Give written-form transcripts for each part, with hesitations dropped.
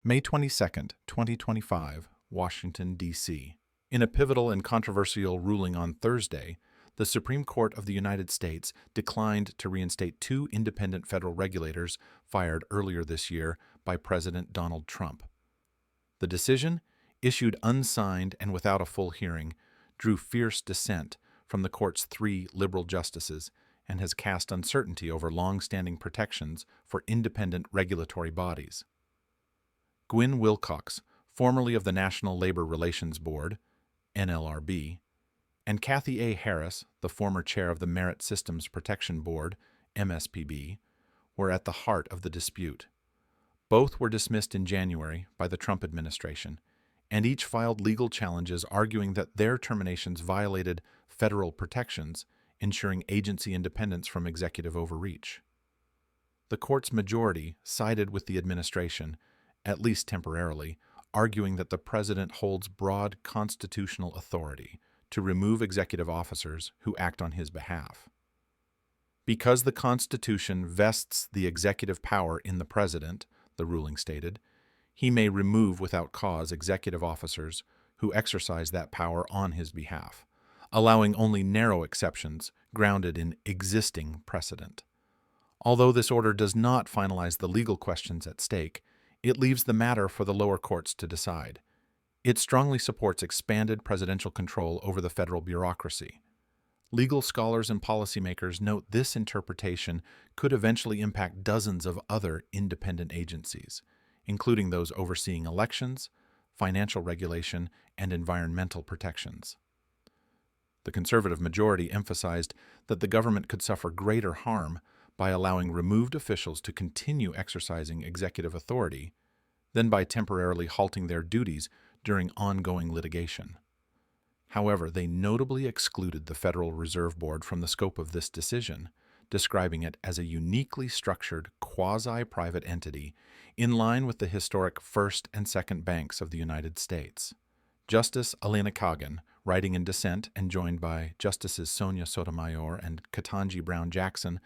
May 22, 2025, Washington, D.C. In a pivotal and controversial ruling on Thursday, the Supreme Court of the United States declined to reinstate two independent federal regulators fired earlier this year by President Donald Trump. The decision, issued unsigned and without a full hearing, drew fierce dissent from the court's three liberal justices and has cast uncertainty over long-standing protections for independent regulatory bodies. Gwynne Wilcox, formerly of the National Labor Relations Board, NLRB, and Cathy A. Harris, the former chair of the Merit Systems Protection Board, MSPB, were at the heart of the dispute. Both were dismissed in January by the Trump administration, and each filed legal challenges arguing that their terminations violated federal protections, ensuring agency independence from executive overreach. The court's majority sided with the administration, at least temporarily, arguing that the president holds broad constitutional authority to remove executive officers who act on his behalf. Because the Constitution vests the executive power in the president, the ruling stated, he may remove without cause executive officers who exercise that power on his behalf, allowing only narrow exceptions grounded in existing precedent. Although this order does not finalize the legal questions at stake, it leaves the matter for the lower courts to decide. It strongly supports expanded presidential control over the federal bureaucracy. Legal scholars and policymakers note this interpretation could eventually impact dozens of other independent agencies, including those overseeing elections, financial regulation, and environmental protections. The conservative majority emphasized that the government could suffer greater harm by allowing removed officials to continue exercising executive authority than by temporarily halting their duties during ongoing litigation. However, they notably excluded the Federal Reserve Board from the scope of this decision, describing it as a uniquely structured quasi-private entity in line with the historic First and Second Banks of the United States. Justice Elena Kagan, writing in dissent and joined by Justices Sonia Sotomayor and Ketanji Brown Jackson,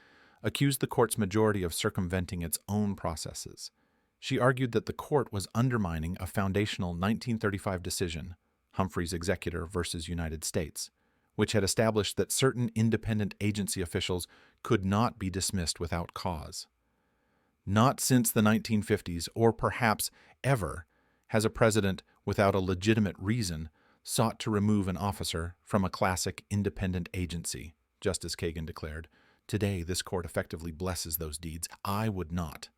accused the court's majority of circumventing its own processes. She argued that the court was undermining a foundational 1935 decision, Humphrey's Executor versus United States, which had established that certain independent agency officials could not be dismissed without cause. Not since the 1950s, or perhaps ever, has a president without a legitimate reason sought to remove an officer from a classic independent agency, Justice Kagan declared. Today, this court effectively blesses those deeds. I would not.